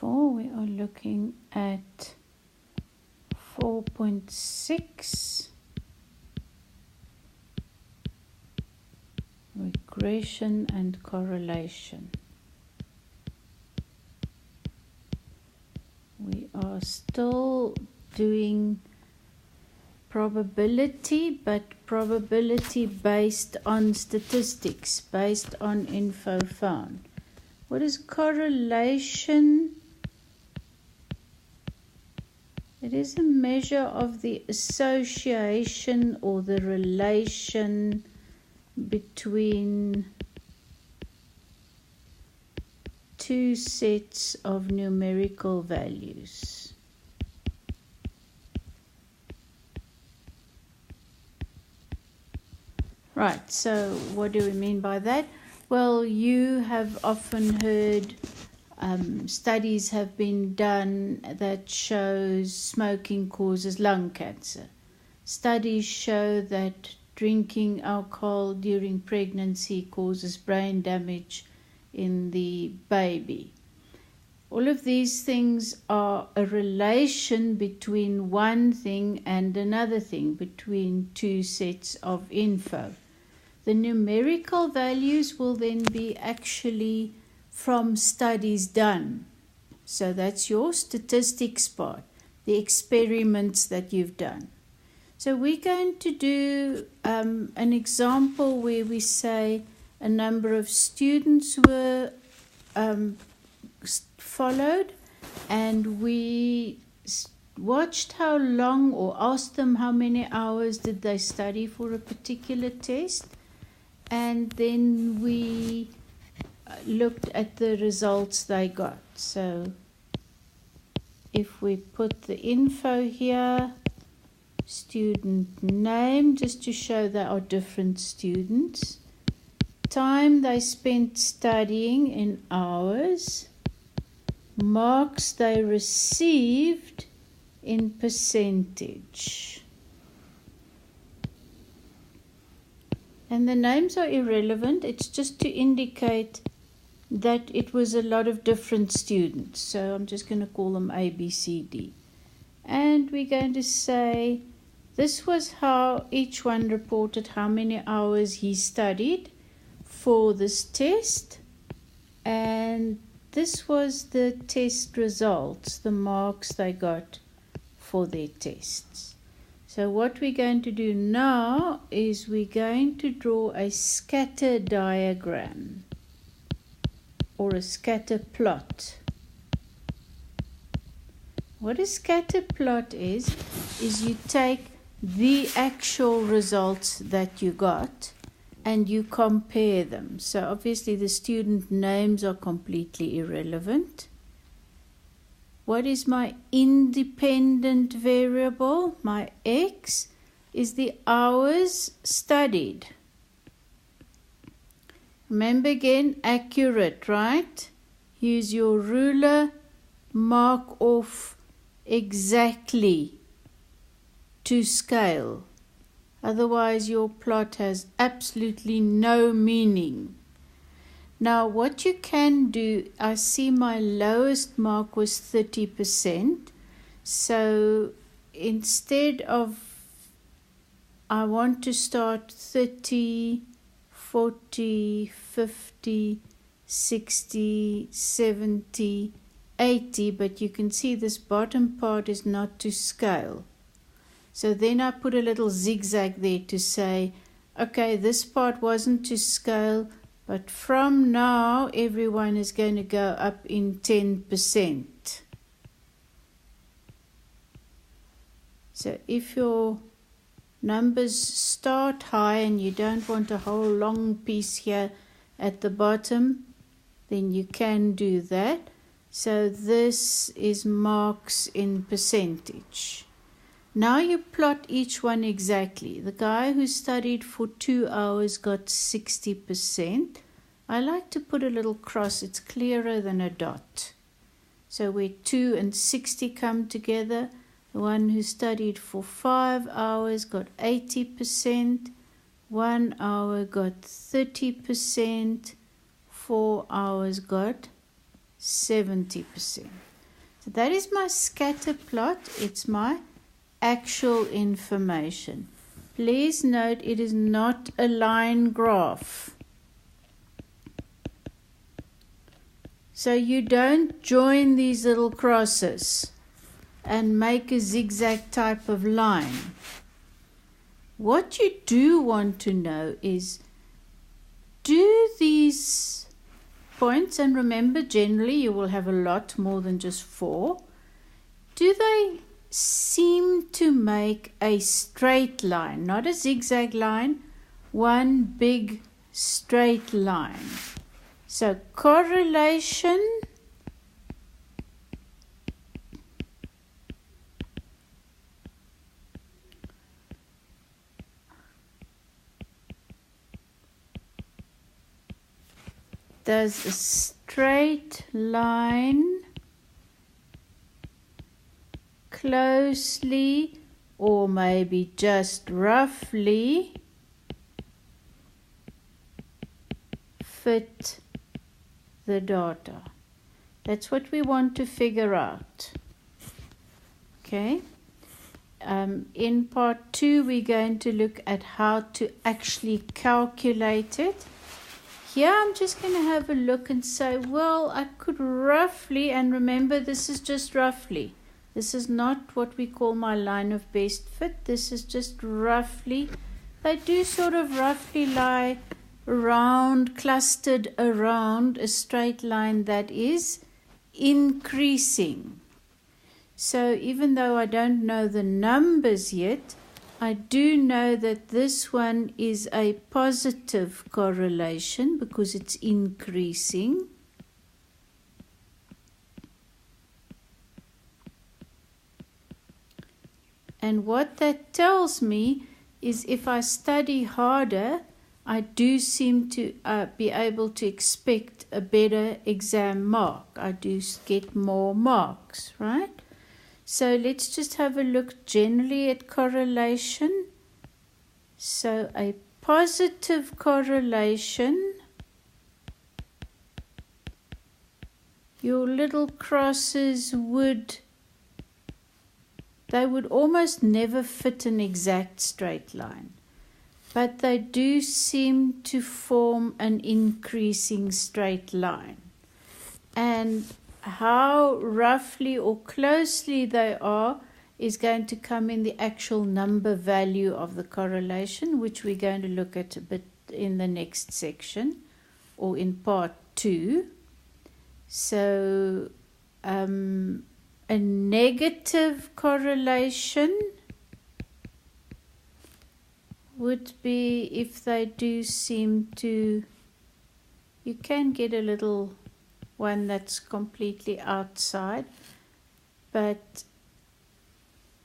4, we are looking at 4.6, regression and correlation. We are still doing probability, but probability based on statistics, based on info found. What is correlation? It is a measure of the association or the relation between two sets of numerical values. Right, so what do we mean by that? Well, you have often heard studies have been done that shows smoking causes lung cancer. Studies show that drinking alcohol during pregnancy causes brain damage in the baby. All of these things are a relation between one thing and another thing, between two sets of info. The numerical values will then be actually from studies done. So that's your statistics part, the experiments that you've done. So we're going to do an example where we say a number of students were followed, and we watched how long, or asked them how many hours did they study for a particular test, and then we looked at the results they got. So if we put the info here, student name, just to show they are different students, time they spent studying in hours, marks they received in percentage. And the names are irrelevant, it's just to indicate that it was a lot of different students. So I'm just going to call them A, B, C, D. And we're going to say this was how each one reported how many hours he studied for this test. And this was the test results, the marks they got for their tests. So what we're going to do now is we're going to draw a scatter diagram or a scatter plot. What a scatter plot is you take the actual results that you got and you compare them. So obviously the student names are completely irrelevant. What is my independent variable? My x is the hours studied. Remember again, accurate, right? Use your ruler, mark off exactly to scale. Otherwise your plot has absolutely no meaning. Now what you can do, I see my lowest mark was 30%. So instead of, I want to start 30, 40, 50, 60, 70, 80, but you can see this bottom part is not to scale. So then I put a little zigzag there to say, okay, this part wasn't to scale, but from now everyone is going to go up in 10%. So if your numbers start high and you don't want a whole long piece here at the bottom, then you can do that. So this is marks in percentage. Now you plot each one exactly. The guy who studied for 2 hours got 60%. I like to put a little cross, it's clearer than a dot. So where 2 and 60 come together, the one who studied for 5 hours got 80%, 1 hour got 30%, 4 hours got 70%. So that is my scatter plot. It's my actual information. Please note it is not a line graph. So you don't join these little crosses and make a zigzag type of line. What you do want to know is, do these points, and remember generally you will have a lot more than just 4, do they seem to make a straight line, not a zigzag line, one big straight line? So correlation does a straight line closely, or maybe just roughly, fit the data? That's what we want to figure out. Okay. In part 2, we're going to look at how to actually calculate it. Here I'm just going to have a look and say, well, I could roughly, and remember this is just roughly. This is not what we call my line of best fit. This is just roughly. They do sort of roughly lie around, clustered around a straight line that is increasing. So even though I don't know the numbers yet, I do know that this one is a positive correlation because it's increasing. And what that tells me is if I study harder, I do seem to be able to expect a better exam mark. I do get more marks, right? So let's just have a look generally at correlation. So a positive correlation, your little crosses would almost never fit an exact straight line, but they do seem to form an increasing straight line. And how roughly or closely they are is going to come in the actual number value of the correlation, which we're going to look at a bit in the next section or in part 2. So a negative correlation would be if they do seem to, you can get a little one that's completely outside, but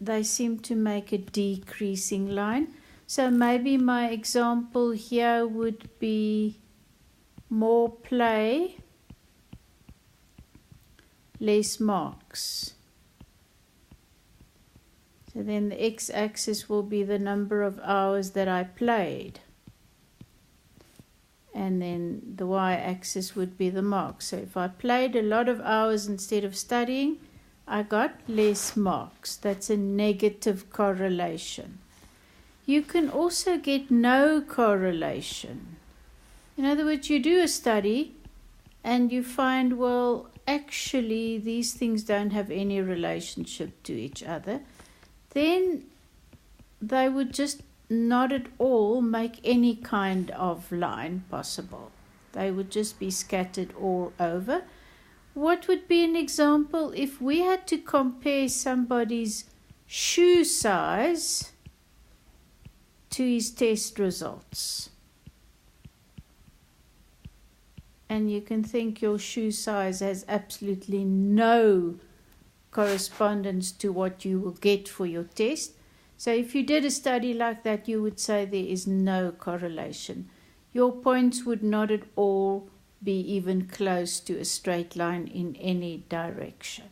they seem to make a decreasing line. So maybe my example here would be more play, less marks. So then the x-axis will be the number of hours that I played. And then the y-axis would be the marks. So if I played a lot of hours instead of studying, I got less marks. That's a negative correlation. You can also get no correlation. In other words, you do a study and you find, well, actually these things don't have any relationship to each other. Then they would just not at all make any kind of line possible. They would just be scattered all over. What would be an example if we had to compare somebody's shoe size to his test results? And you can think your shoe size has absolutely no correspondence to what you will get for your test. So if you did a study like that, you would say there is no correlation. Your points would not at all be even close to a straight line in any direction.